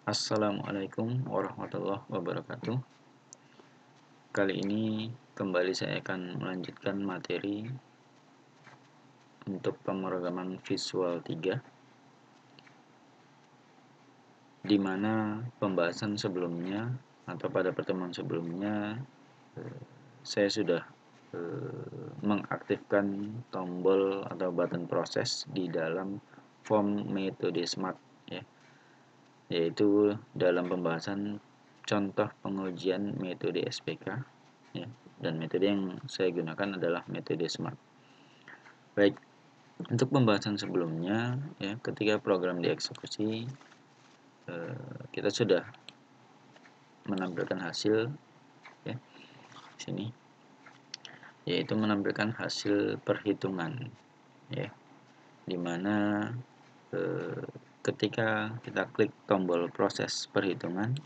Assalamualaikum warahmatullahi wabarakatuh. Kali ini kembali saya akan melanjutkan materi untuk pemrograman Visual 3, di mana pembahasan sebelumnya atau pada pertemuan sebelumnya saya sudah mengaktifkan tombol atau button proses di dalam form metode SMART, yaitu dalam pembahasan contoh pengujian metode SPK, dan metode yang saya gunakan adalah metode SMART. Baik, untuk pembahasan sebelumnya, ketika program dieksekusi, kita sudah menampilkan hasil, di sini, yaitu menampilkan hasil perhitungan, di mana ketika kita klik tombol proses perhitungan,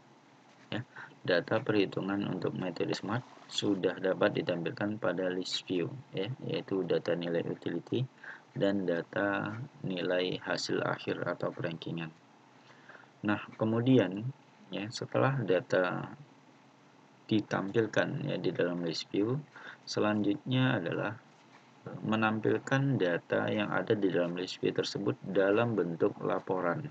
data perhitungan untuk metode SMART sudah dapat ditampilkan pada list view, yaitu data nilai utility dan data nilai hasil akhir atau rankingan. Nah, kemudian setelah data ditampilkan di dalam list view, selanjutnya adalah menampilkan data yang ada di dalam list view tersebut dalam bentuk laporan.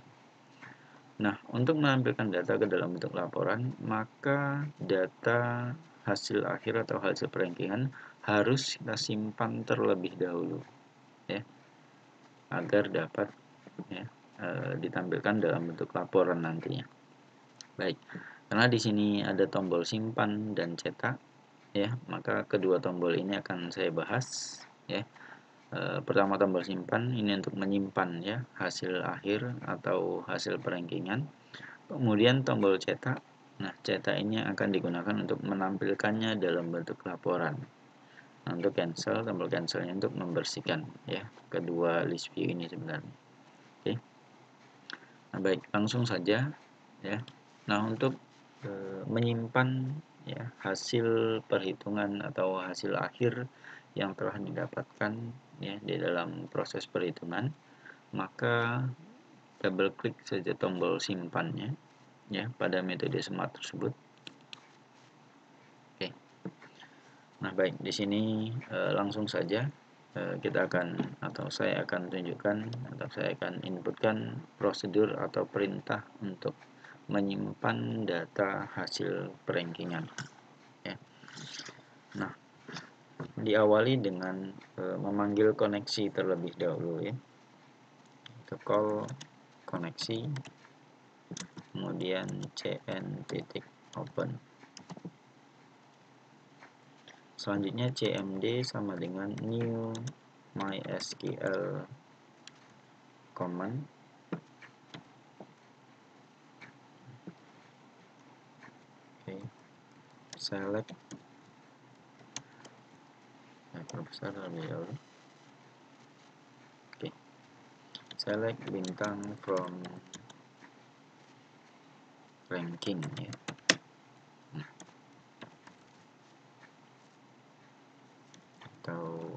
Nah, untuk menampilkan data ke dalam bentuk laporan, maka data hasil akhir atau hasil perankingan harus kita simpan terlebih dahulu, agar dapat ditampilkan dalam bentuk laporan nantinya. Baik, karena di sini ada tombol simpan dan cetak, maka kedua tombol ini akan saya bahas. Pertama, tombol simpan ini untuk menyimpan hasil akhir atau hasil perankingan. Kemudian tombol cetak. Nah, cetak ini akan digunakan untuk menampilkannya dalam bentuk laporan. Nah, untuk cancel, tombol cancelnya untuk membersihkan kedua list view ini sebenarnya. Oke. Nah, baik, langsung saja Nah, untuk menyimpan hasil perhitungan atau hasil akhir yang telah didapatkan di dalam proses perhitungan, maka double klik saja tombol simpannya pada metode SMART tersebut. Oke. Nah, baik, di sini langsung saja saya akan tunjukkan atau saya akan inputkan prosedur atau perintah untuk menyimpan data hasil perankingan. Nah, diawali dengan memanggil koneksi terlebih dahulu, call koneksi, kemudian cn.open. Selanjutnya cmd sama dengan new mysql command. Select perbesar terlebih dahulu. Select bintang from ranking, atau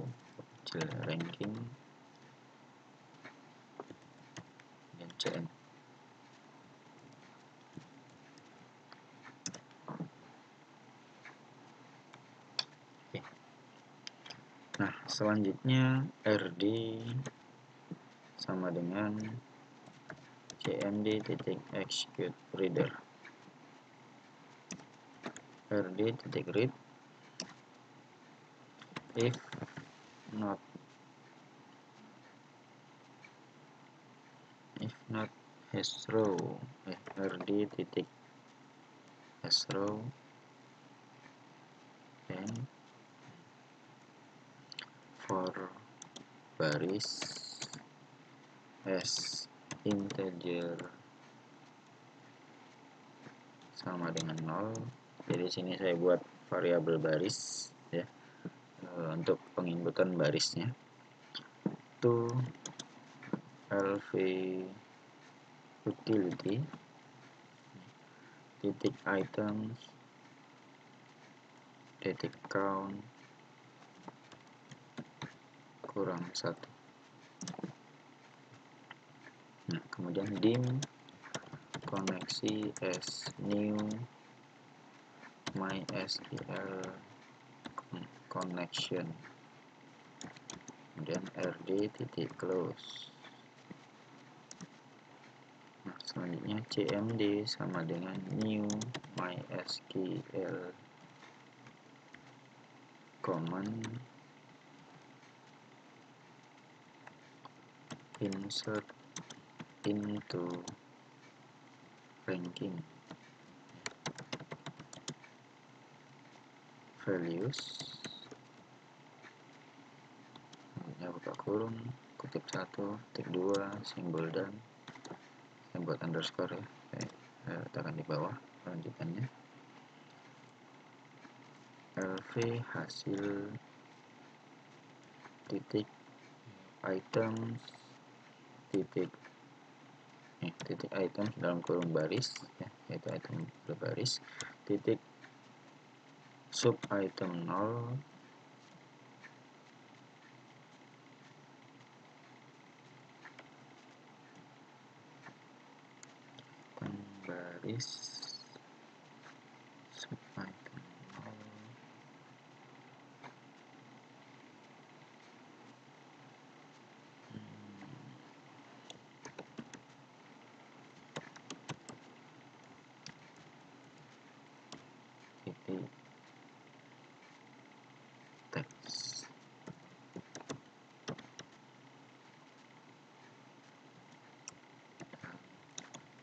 kecil ranking dan cn. Nah, selanjutnya rd sama dengan cmd.execute reader. rd.read if not hasrow, rd.hasrow and for baris as integer sama dengan 0. Jadi sini saya buat variabel baris untuk penginputan barisnya. To lv utility titik items titik count kurang 1. Nah, kemudian dim koneksi as new MySQL connection, kemudian rd titik close. Nah, selanjutnya cmd sama dengan new MySQL command insert into ranking values, kemudian buka kurung, kutip 1, titik 2, simbol dan saya buat underscore ya, saya letakkan di bawah lanjutannya. LV hasil titik items titik items dalam kurung baris ya, yaitu item berbaris titik sub item 0 baris sub item 0 titik teks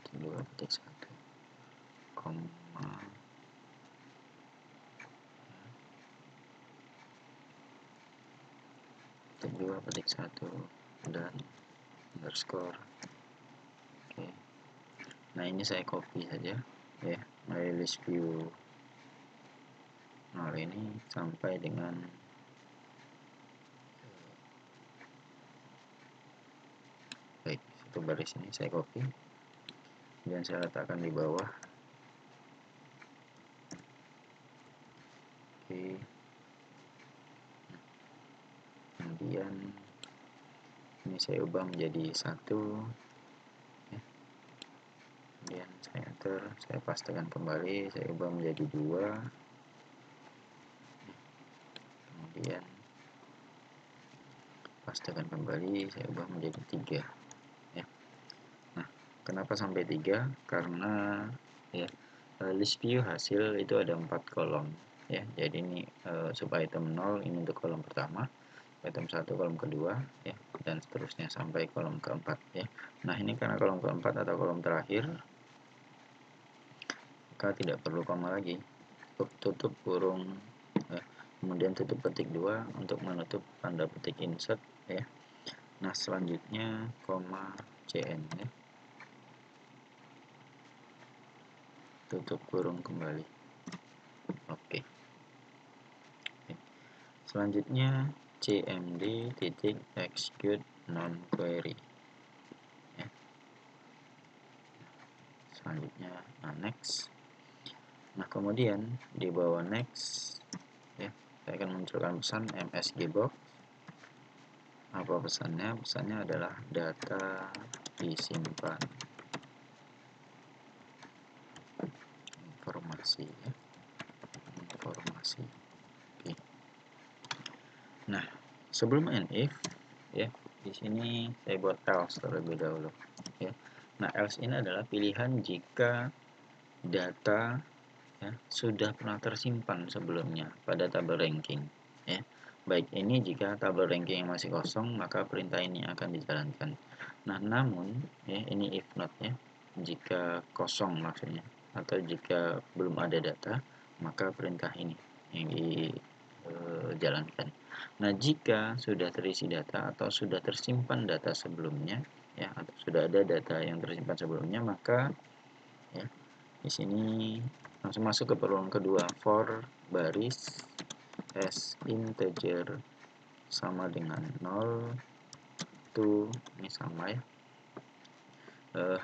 kedua titik 1 koma titik 2 titik 1 dan underscore. Oke. Nah, ini saya copy saja ya, dari list view 0 ini sampai dengan baik, satu baris ini saya copy dan saya letakkan di bawah. Oke. Kemudian ini saya ubah menjadi 1 ya. Kemudian saya enter, saya pastekan kembali, saya ubah menjadi 2 ya. Kemudian pastekan kembali, saya ubah menjadi 3 ya. Nah, kenapa sampai 3? Karena ya, list view hasil itu ada 4 kolom ya. Jadi ini sub item 0 ini untuk kolom pertama, item 1 kolom kedua ya, dan seterusnya sampai kolom keempat ya. Nah, ini karena kolom keempat atau kolom terakhir, maka tidak perlu koma lagi, tutup kurung ya. Kemudian tutup petik 2 untuk menutup tanda petik insert ya. Nah, selanjutnya koma cn ya, tutup kurung kembali. Oke. Selanjutnya cmd titik execute non query ya. Selanjutnya next. Nah, kemudian di bawah next ya, saya akan munculkan pesan msgbox. Apa pesannya? Pesannya adalah data disimpan, informasi ya, informasi. Oke. Nah, sebelum if ya, di sini saya buat else terlebih dahulu ya. Nah, else ini adalah pilihan jika data ya, sudah pernah tersimpan sebelumnya pada tabel ranking ya. Baik, ini jika tabel ranking yang masih kosong, maka perintah ini akan dijalankan. Nah, namun ya, ini if not ya, jika kosong maksudnya, atau jika belum ada data, maka perintah ini yang dijalankan. Nah, jika sudah terisi data atau sudah tersimpan data sebelumnya ya, atau sudah ada data yang tersimpan sebelumnya, maka ya, di sini langsung masuk ke peluang kedua, for baris as integer sama dengan 0 to, ini sama ya,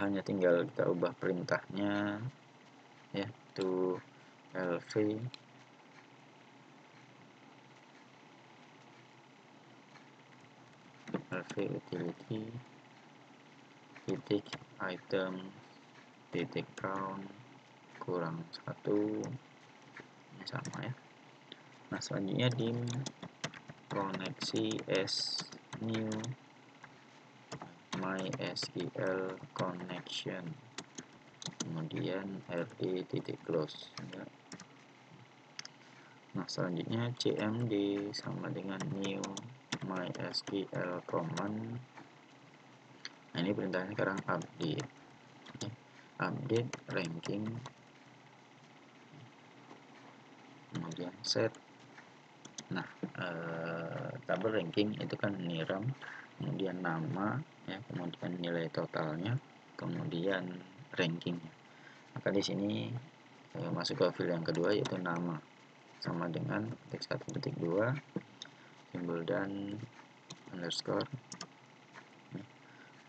hanya tinggal kita ubah perintahnya ya, to lv utility titik item titik count kurang 1, ini sama ya. Nah selanjutnya dim koneksi s new MySQL connection, kemudian rd titik close ya. Nah selanjutnya cmd sama dengan new MySQL command. Nah ini perintahnya sekarang update ya. Update ranking, kemudian set. Nah tabel ranking itu kan niram, kemudian nama ya, kemudian nilai totalnya, kemudian rankingnya. Maka di sini masuk ke field yang kedua yaitu nama, sama dengan ketik 1 ketik 2 simbol dan underscore.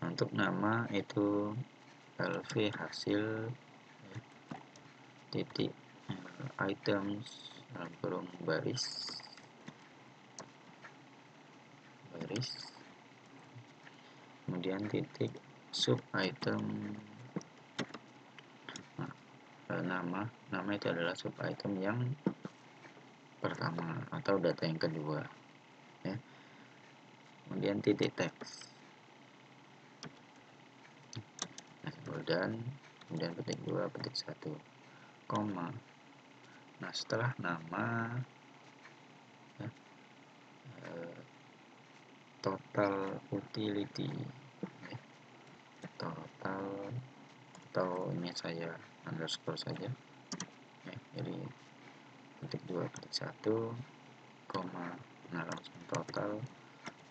Nah, untuk nama itu lv hasil ya, titik items dalam kurung baris, kemudian titik sub item. Nah, nama itu adalah sub item yang pertama atau data yang kedua ya. Kemudian titik teks, dan kemudian petik 2 petik 1 koma. Nah setelah nama ya, total utility ya, total, atau ini saya underscore saja ya, jadi petik 2 petik 1 koma, nah langsung total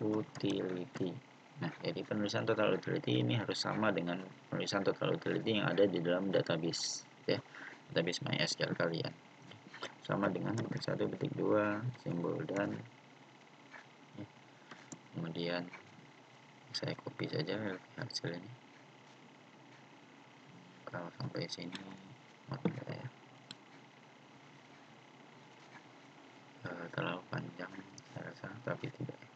utility. Nah jadi penulisan total utility ini harus sama dengan penulisan total utility yang ada di dalam database ya, database MySQL kalian, sama dengan petik 1 petik 2 simbol dan ya. Kemudian saya copy saja hasil ini. Kalau sampai sini oke ya, terlalu panjang saya rasa, tapi tidak ya.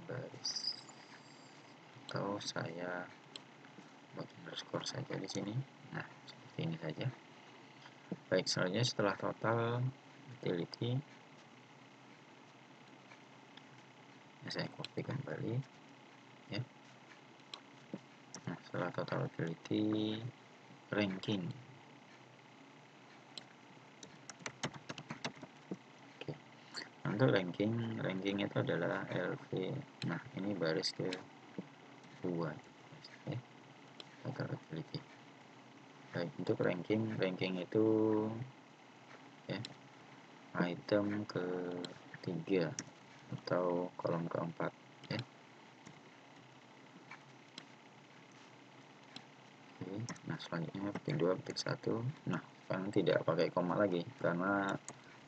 Baris, atau saya buat underscore saja di sini. Nah seperti ini saja. Baik, selanjutnya setelah total utility ya, saya copy kembali ya. Nah setelah total utility ranking. Oke. Untuk ranking itu adalah LV. Nah ini baris ke 2 ya, total utility. Baik, untuk ranking itu ya, item ke-3 atau kolom ke-4 ya. Oke, nah selanjutnya petik 2 petik 1. Nah sekarang tidak pakai koma lagi karena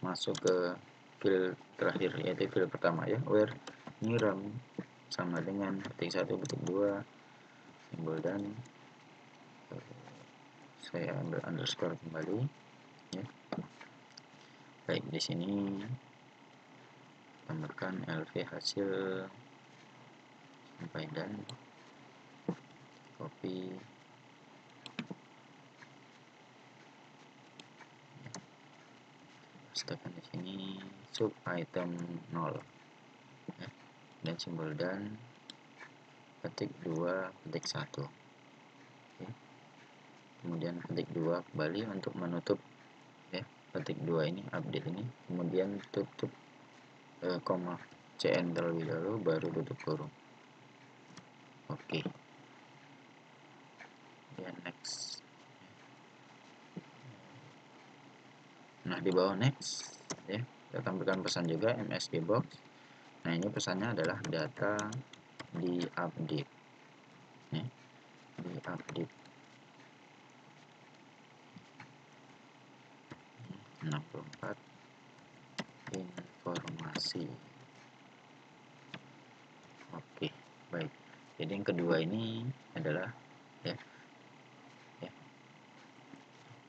masuk ke field terakhir yaitu field pertama ya, where niram sama dengan petik 1 petik 2 simbol dan saya ambil underscore kembali ya. Baik, di sini tambahkan lv hasil sampai dan copy ya. Pastekan di sini sub item 0 ya, dan simbol dan petik 2 petik 1 ya. Kemudian petik 2 kembali untuk menutup ya, petik 2 ini update ini, kemudian tutup koma cn terlebih dahulu baru tutup kurung. Oke ya, next. Nah di bawah next ya, kita tampilkan pesan juga MSG box. Nah ini pesannya adalah data di update ya, di update 64 informasi. Oke baik, jadi yang kedua ini adalah ya,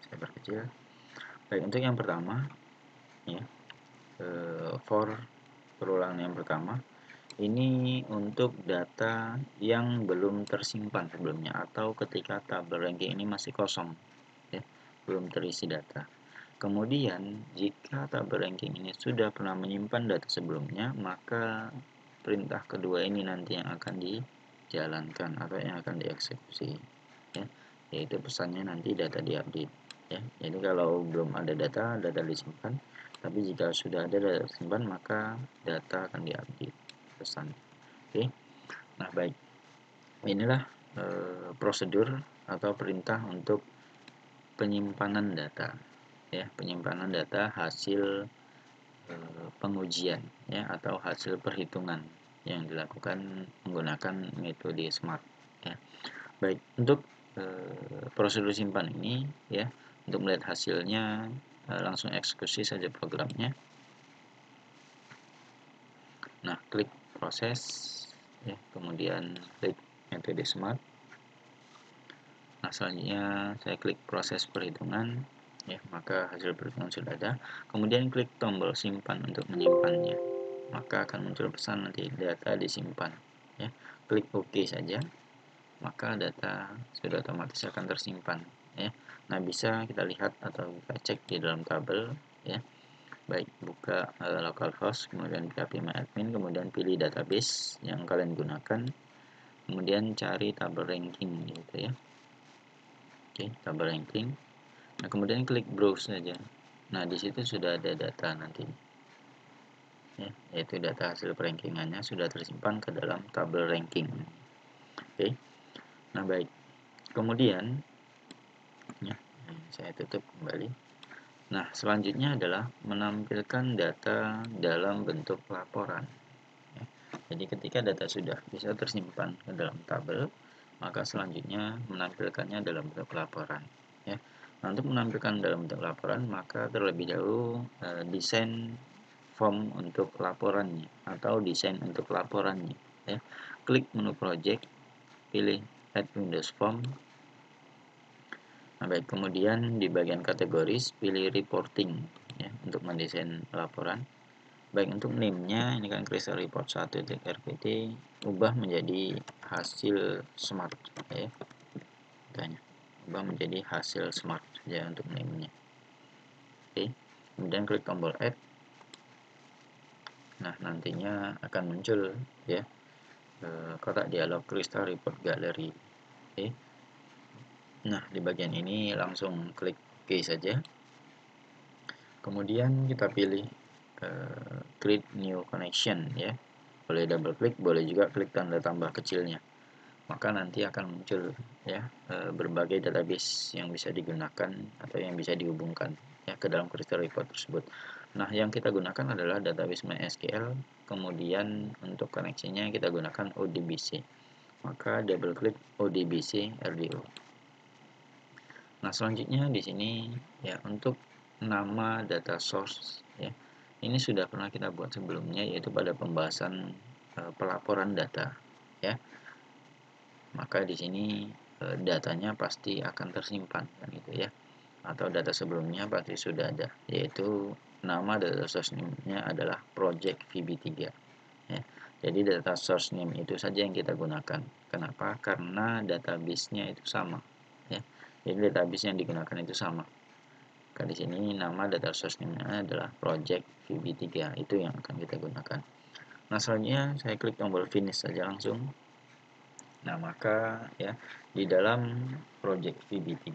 saya perkecil. Baik, untuk yang pertama ya, for perulangan yang pertama Ini untuk data yang belum tersimpan sebelumnya atau ketika tabel ranking ini masih kosong, ya, belum terisi data. Kemudian, jika tabel ranking ini sudah pernah menyimpan data sebelumnya, maka perintah kedua ini nanti yang akan dijalankan atau yang akan dieksekusi, ya, yaitu pesannya nanti data diupdate. Ya, jadi kalau belum ada data disimpan, tapi jika sudah ada data disimpan, maka data akan diupdate pesan. Oke, nah baik, inilah prosedur atau perintah untuk penyimpanan data, ya, penyimpanan data hasil pengujian, ya, atau hasil perhitungan yang dilakukan menggunakan metode SMART, ya. Baik, untuk prosedur simpan ini, ya, untuk melihat hasilnya langsung eksekusi saja programnya. Nah, klik proses, ya, kemudian klik metode SMART. Nah, selanjutnya saya klik proses perhitungan, ya, maka hasil perhitungan sudah ada. Kemudian klik tombol simpan untuk menyimpannya, maka akan muncul pesan nanti data disimpan, ya. Klik OK saja, maka data sudah otomatis akan tersimpan, ya. Nah, bisa kita lihat atau kita cek di dalam tabel, ya. Baik, buka localhost, kemudian phpMyAdmin, kemudian pilih database yang kalian gunakan, kemudian cari tabel ranking gitu, ya. Oke, tabel ranking. Nah, kemudian klik browse saja. Nah, di situ sudah ada data nanti, ya, yaitu data hasil perankingannya sudah tersimpan ke dalam tabel ranking. Oke, nah baik. Kemudian, ya, saya tutup kembali. Nah, selanjutnya adalah menampilkan data dalam bentuk laporan. Ya. Jadi ketika data sudah bisa tersimpan ke dalam tabel, maka selanjutnya menampilkannya dalam bentuk laporan. Ya. Nah, untuk menampilkan dalam bentuk laporan, maka terlebih dahulu desain form untuk laporannya atau desain untuk laporannya. Ya. Klik menu project, pilih Add Windows Form. Nah, baik, kemudian di bagian kategoris pilih reporting, ya, untuk mendesain laporan. Baik, untuk name-nya ini kan Crystal Report 1.rpt, ubah menjadi hasil smart, ya. Tanya. Ubah menjadi hasil smart saja untuk name-nya. Oke. Kemudian klik tombol add. Nah, nantinya akan muncul, ya, kotak dialog Crystal Report Gallery. Oke. Nah, di bagian ini langsung klik OK saja. Kemudian kita pilih create new connection, ya. Boleh double klik, boleh juga klik tanda tambah kecilnya. Maka nanti akan muncul, ya, berbagai database yang bisa digunakan atau yang bisa dihubungkan, ya, ke dalam Crystal Report tersebut. Nah, yang kita gunakan adalah database MySQL, kemudian untuk koneksinya kita gunakan ODBC. Maka double klik ODBC RDO. Nah, selanjutnya di sini, ya, untuk nama data source, ya, ini sudah pernah kita buat sebelumnya, yaitu pada pembahasan pelaporan data, ya. Maka di sini datanya pasti akan tersimpan, kan gitu, ya, atau data sebelumnya pasti sudah ada, yaitu nama data source name-nya adalah project VB3, ya. Jadi data source name itu saja yang kita gunakan. Kenapa? Karena database-nya itu sama, ya. Jadi database yang digunakan itu sama. Di sini nama data source name-nya adalah project VB3, itu yang akan kita gunakan. Nah, selanjutnya saya klik tombol finish saja langsung. Nah, maka, ya, di dalam project VB3,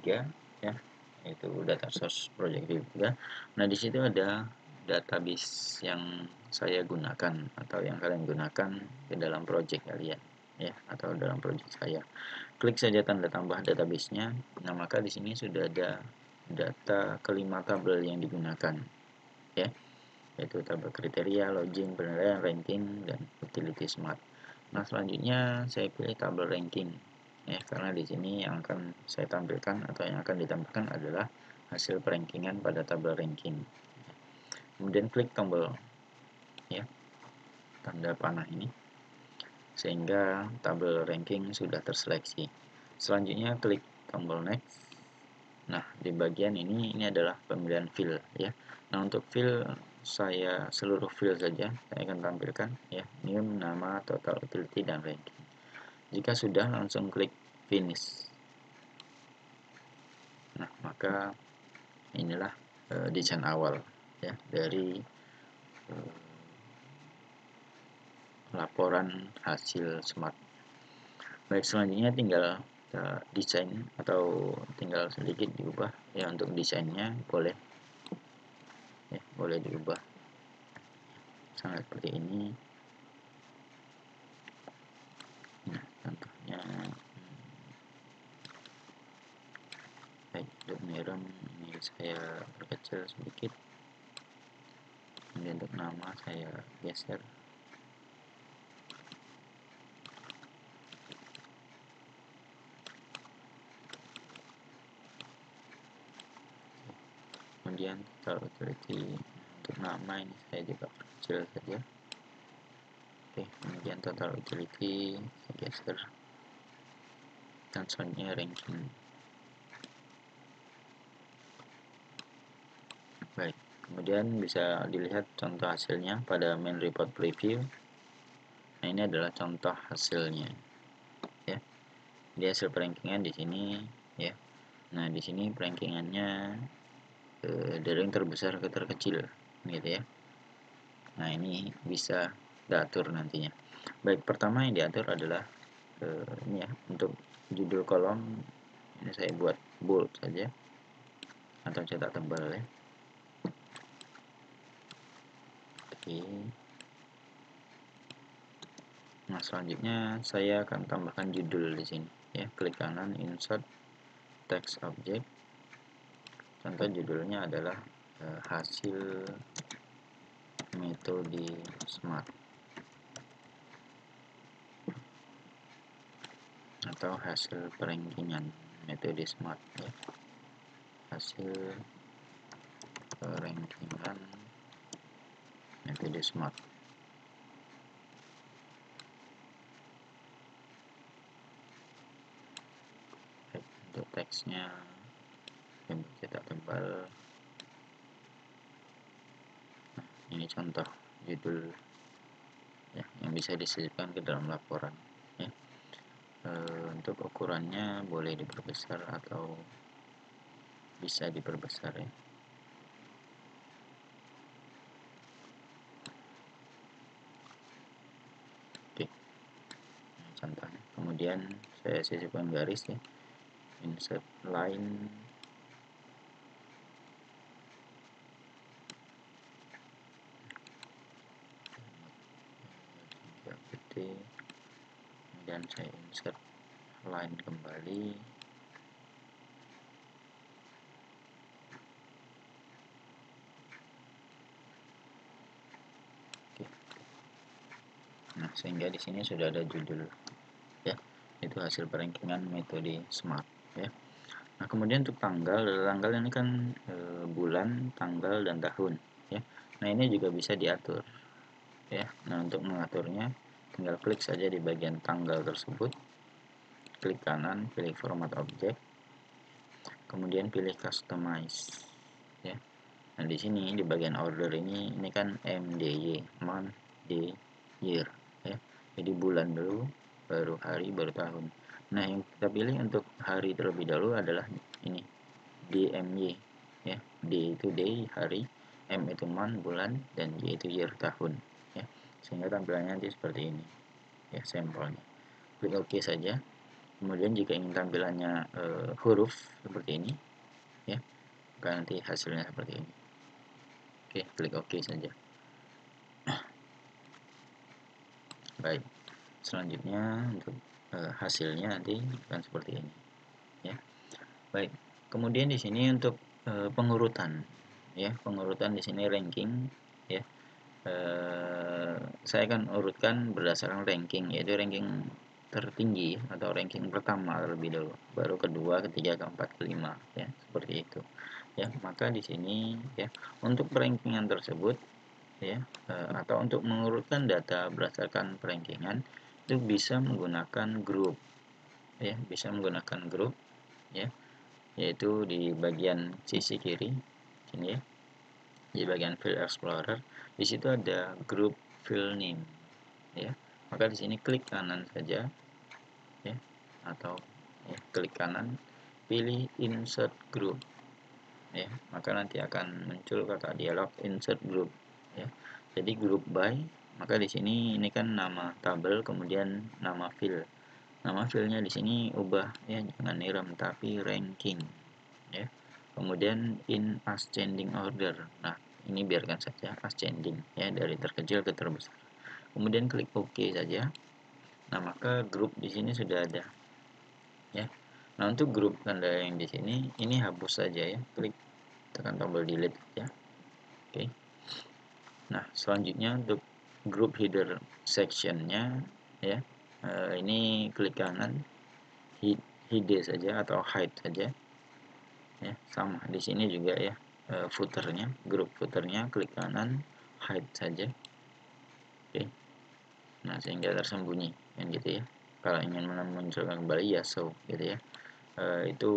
ya, yaitu data source project VB3. Nah, di situ ada database yang saya gunakan atau yang kalian gunakan di dalam project kalian, ya, atau dalam project saya. Klik saja tanda tambah database-nya. Nah, maka di sini sudah ada data kelima tabel yang digunakan, ya, yaitu tabel kriteria, login, penilaian, ranking, dan utility smart. Nah, selanjutnya saya pilih tabel ranking, ya, karena di sini yang akan saya tampilkan atau yang akan ditampilkan adalah hasil perankingan pada tabel ranking. Kemudian klik tombol, ya, tanda panah ini, sehingga tabel ranking sudah terseleksi. Selanjutnya klik tombol next. Nah, di bagian ini adalah pemilihan field, ya. Nah, untuk field saya seluruh field saja, saya akan tampilkan ya, name, nama, total utility, dan ranking. Jika sudah, langsung klik finish. Nah, maka inilah desain awal ya dari laporan hasil smart. Baik, selanjutnya tinggal desain atau tinggal sedikit diubah ya. Untuk desainnya boleh ya, boleh diubah sangat seperti ini. Nah, contohnya baik, untuk merem ini saya perkecil sedikit, kemudian untuk nama saya geser. Kemudian total utility untuk nama ini saya juga kecil saja. Oke, kemudian total utility saya geser, dan selanjutnya ranking. Baik, kemudian bisa dilihat contoh hasilnya pada main report preview. Nah, ini adalah contoh hasilnya ya. Di hasil perankingan di sini ya. Nah, di sini perankingannya dari yang terbesar ke terkecil gitu ya. Nah, ini bisa diatur nantinya. Baik, pertama yang diatur adalah ini ya, untuk judul kolom ini saya buat bold saja atau cetak tebal ya. Oke. Nah, selanjutnya saya akan tambahkan judul di sini ya. Klik kanan, insert text object. Contoh judulnya adalah hasil metode smart atau hasil perankingan metode smart ya. Hasil perankingan metode smart. Baik, untuk teksnya yang cetak tebal. Nah, ini contoh judul ya, yang bisa disisipkan ke dalam laporan ya. Untuk ukurannya boleh diperbesar atau bisa diperbesar ya. Oke, nah, contohnya. Kemudian saya sisipkan garis ya, insert line, kemudian saya insert line kembali. Oke. Nah, sehingga di sini sudah ada judul ya, itu hasil perankingan metode smart ya. Nah, kemudian untuk tanggal ini kan bulan, tanggal, dan tahun ya. Nah, ini juga bisa diatur ya. Nah, untuk mengaturnya tinggal klik saja di bagian tanggal tersebut, klik kanan, pilih format object, kemudian pilih customize ya. Nah, di sini di bagian order ini kan MDY, month, day, year ya. Jadi bulan dulu, baru hari, baru tahun. Nah, yang kita pilih untuk hari terlebih dahulu adalah ini, DMY ya. D itu day, hari, M itu month, bulan, dan Y itu year, tahun ya. Sehingga tampilannya nanti seperti ini ya, sampelnya. Klik OK saja. Kemudian jika ingin tampilannya huruf seperti ini ya, maka nanti hasilnya seperti ini. Oke, klik OK saja. Baik, selanjutnya untuk hasilnya nanti akan seperti ini ya. Baik, kemudian di sini untuk pengurutan ya, pengurutan di sini ranking ya. Saya akan urutkan berdasarkan ranking, yaitu ranking tertinggi atau ranking pertama terlebih dahulu, baru kedua, ketiga, keempat, kelima ya, seperti itu ya. Maka di sini ya, untuk rankingan tersebut ya, atau untuk mengurutkan data berdasarkan perankingan itu bisa menggunakan grup ya, bisa menggunakan grup ya, yaitu di bagian sisi kiri sini ya. di bagian File Explorer, di situ ada Group File Name, ya. Maka di sini klik kanan saja, ya, atau ya, klik kanan, pilih Insert Group, ya. Maka nanti akan muncul kata dialog Insert Group, ya. Jadi Group By, maka di sini ini kan nama tabel, kemudian nama file. Nama filenya di sini ubah, ya, jangan niram tapi ranking, ya. Kemudian in ascending order. Nah, ini biarkan saja ascending, ya, dari terkecil ke terbesar. Kemudian klik OK saja. Nah, maka grup di sini sudah ada, ya. Nah, untuk grup tanda yang di sini ini hapus saja, ya. Klik tekan tombol delete ya. Oke. Nah, selanjutnya untuk group header sectionnya, ya, ini klik kanan, hide saja atau hide saja, ya. Sama di sini juga, ya, footernya, grup footernya klik kanan, hide saja. Oke. Nah, sehingga tersembunyi kan gitu, ya. Kalau ingin memunculkan kembali ya show gitu, ya. Itu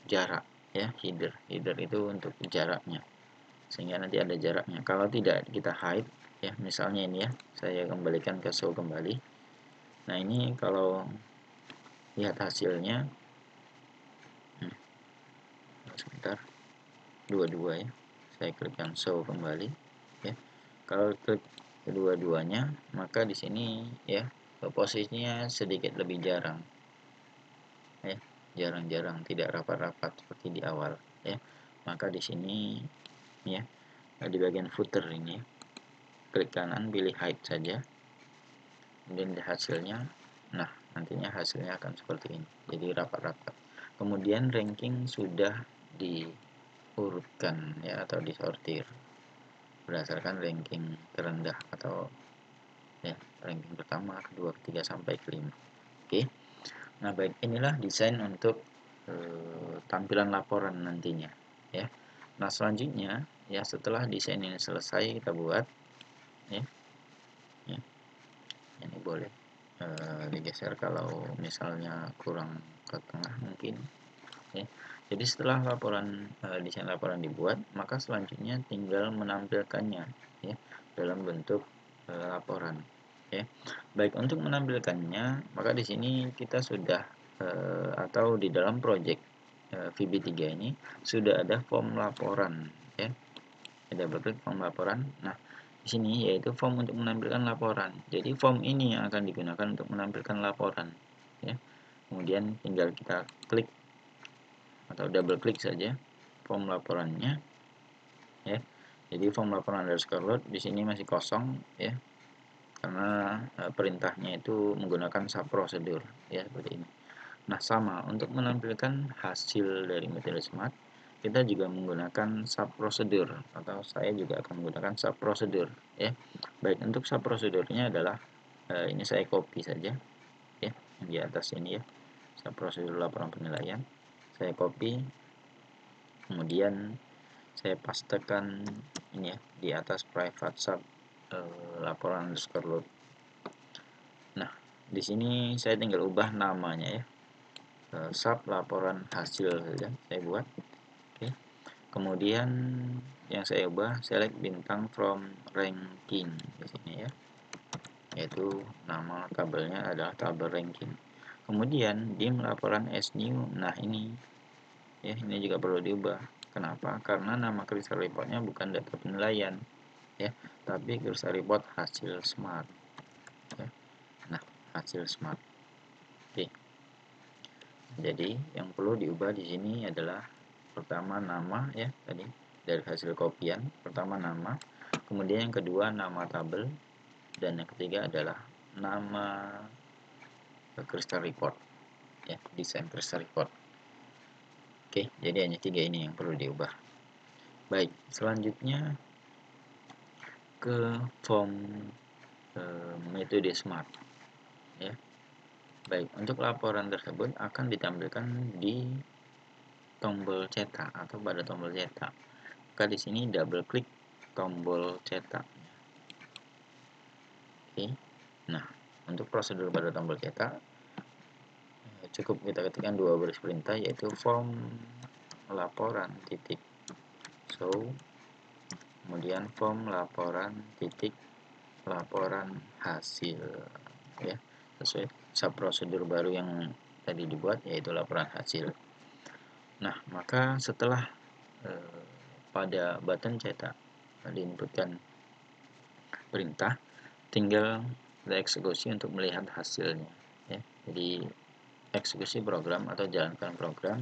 jarak, ya, header itu untuk jaraknya, sehingga nanti ada jaraknya. Kalau tidak kita hide, ya, misalnya ini, ya, saya kembalikan ke show kembali. Nah, ini kalau lihat hasilnya, sebentar, dua-dua, ya, saya klikkan show kembali, ya. Kalau klik kedua-duanya, maka di sini, ya, posisinya sedikit lebih jarang, ya, jarang-jarang, tidak rapat-rapat seperti di awal, ya. Maka di sini, ya, di bagian footer ini, ya, klik kanan, pilih hide saja, kemudian di hasilnya. Nah, nantinya hasilnya akan seperti ini, jadi rapat-rapat. Kemudian ranking sudah diurutkan, ya, atau disortir berdasarkan ranking terendah atau, ya, ranking pertama, kedua, ketiga sampai kelima. Oke. Nah, baik, inilah desain untuk tampilan laporan nantinya, ya. Nah, selanjutnya, ya, setelah desain ini selesai kita buat, ya, ya, ini boleh digeser kalau misalnya kurang ke tengah mungkin, ya. Jadi setelah desain laporan dibuat, maka selanjutnya tinggal menampilkannya, ya, dalam bentuk laporan, ya. Baik, untuk menampilkannya, maka di sini kita sudah atau di dalam project VB3 ini sudah ada form laporan, ya. Double klik form laporan. Nah, di sini yaitu form untuk menampilkan laporan. Jadi form ini yang akan digunakan untuk menampilkan laporan, ya. Kemudian tinggal kita klik atau double klik saja form laporannya, ya. Jadi form laporan underscore load di sini masih kosong, ya, karena perintahnya itu menggunakan sub prosedur, ya, seperti ini. Nah, sama untuk menampilkan hasil dari metode smart, kita juga menggunakan sub prosedur, atau saya juga akan menggunakan sub prosedur, ya. Baik, untuk sub prosedurnya adalah ini saya copy saja, ya, yang di atas ini, ya, sub prosedur laporan penilaian. Saya copy, kemudian saya pastekan ini, ya, di atas private sub laporan underscore load. Nah, di sini saya tinggal ubah namanya, ya, sub laporan hasil saja saya buat. Oke. Kemudian yang saya ubah, select bintang from ranking di sini, ya, yaitu nama tabelnya adalah tabel ranking. Kemudian dim laporan as new. Nah, ini, ya, ini juga perlu diubah. Kenapa? Karena nama crystal reportnya bukan data penilaian, ya, tapi crystal report hasil smart, ya. Nah, hasil smart. Oke. Jadi yang perlu diubah di sini adalah pertama nama, ya, tadi dari hasil kopian, pertama nama, kemudian yang kedua nama tabel, dan yang ketiga adalah nama crystal report, ya, desain crystal report. Oke, jadi hanya tiga ini yang perlu diubah. Baik, selanjutnya ke form metode smart, ya. Baik, untuk laporan tersebut akan ditampilkan di tombol cetak atau pada tombol cetak. Maka di sini double klik tombol cetak. Oke. Nah, untuk prosedur pada tombol cetak cukup kita ketikkan dua baris perintah, yaitu form laporan titik show kemudian form laporan titik laporan hasil, ya, sesuai prosedur baru yang tadi dibuat, yaitu laporan hasil. Nah, maka setelah pada button cetak diinputkan perintah, tinggal dieksekusi untuk melihat hasilnya, ya. Jadi eksekusi program atau jalankan program,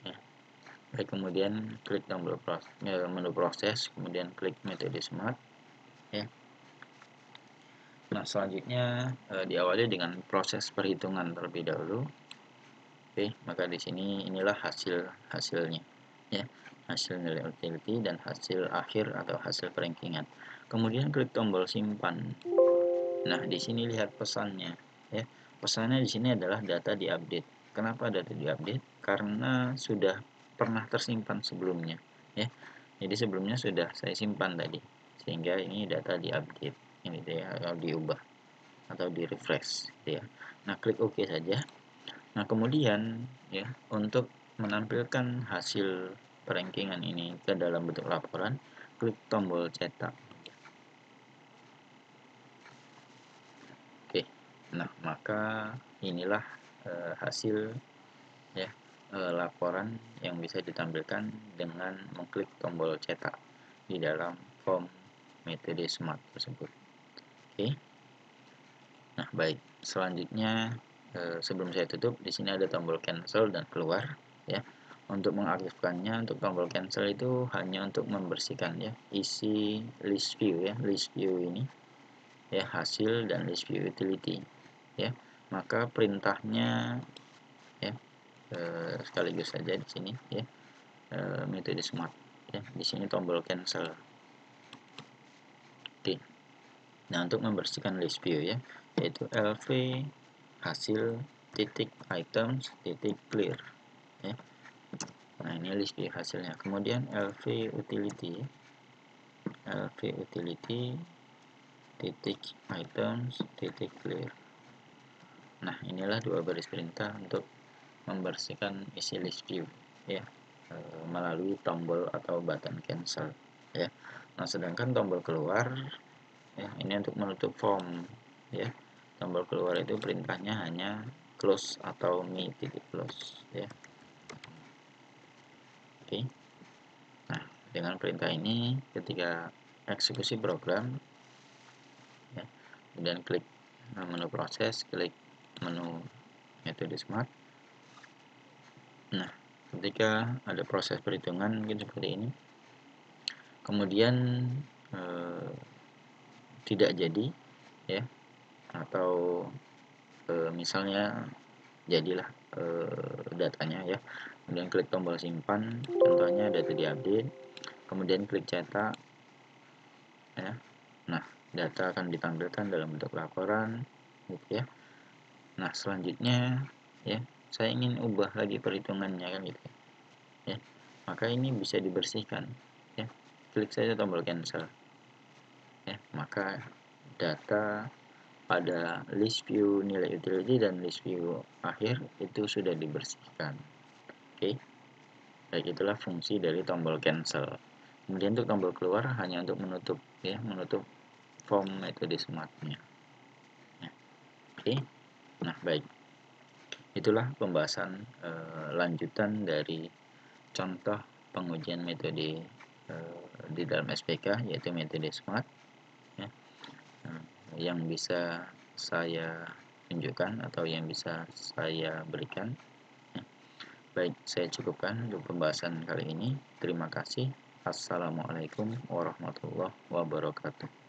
ya. Baik, kemudian klik tombol menu proses, kemudian klik metode smart, ya. Nah, selanjutnya diawali dengan proses perhitungan terlebih dahulu. Oke, maka di sini inilah hasilnya, ya, hasil nilai utility dan hasil akhir atau hasil perankingan. Kemudian klik tombol simpan. Nah, di sini lihat pesannya, ya. Pesannya di sini adalah data diupdate. Kenapa data diupdate? Karena sudah pernah tersimpan sebelumnya, ya. Jadi sebelumnya sudah saya simpan tadi, sehingga ini data diupdate, ini dia, atau diubah atau di refresh, ya. Nah, klik OK saja. Nah, kemudian, ya, untuk menampilkan hasil perankingan ini ke dalam bentuk laporan, klik tombol cetak. Oke. Nah, maka inilah hasil, ya, laporan yang bisa ditampilkan dengan mengklik tombol cetak di dalam form metode smart tersebut. Oke. Nah, baik. Selanjutnya, sebelum saya tutup, di sini ada tombol cancel dan keluar, ya. Untuk mengaktifkannya, untuk tombol cancel itu hanya untuk membersihkan, ya, isi list view, ya, list view ini, ya, hasil dan list view utility, ya. Maka perintahnya, ya, sekaligus saja di sini, ya, metode smart, ya. Di sini tombol cancel. Oke. Nah, untuk membersihkan list view, ya, yaitu lv hasil titik items titik clear, ya. Nah, ini list view hasilnya. Kemudian lv utility titik items titik clear. Nah, inilah dua baris perintah untuk membersihkan isi list view, ya, melalui tombol atau button cancel, ya. Nah, sedangkan tombol keluar, ya, ini untuk menutup form, ya. Tombol keluar itu perintahnya hanya close atau me titik close, ya. Oke. Nah, dengan perintah ini ketika eksekusi program, ya, kemudian klik menu proses, klik menu metode smart. Nah, ketika ada proses perhitungan mungkin seperti ini, kemudian tidak jadi, ya, atau misalnya jadilah datanya, ya, kemudian klik tombol simpan, contohnya data diupdate, kemudian klik cetak, ya. Nah, data akan ditampilkan dalam bentuk laporan, gitu, ya. Nah, selanjutnya, ya, saya ingin ubah lagi perhitungannya, kan, gitu, ya. Maka ini bisa dibersihkan, ya, klik saja tombol cancel, ya. Maka data pada list view nilai utility dan list view akhir itu sudah dibersihkan. Oke. Baik, itulah fungsi dari tombol cancel. Kemudian untuk tombol keluar hanya untuk menutup, ya, menutup form metode smartnya, ya. Oke. Nah, baik, itulah pembahasan lanjutan dari contoh pengujian metode di dalam SPK, yaitu metode smart, ya, yang bisa saya tunjukkan atau yang bisa saya berikan, ya. Baik, saya cukupkan untuk pembahasan kali ini. Terima kasih. Assalamualaikum warahmatullahi wabarakatuh.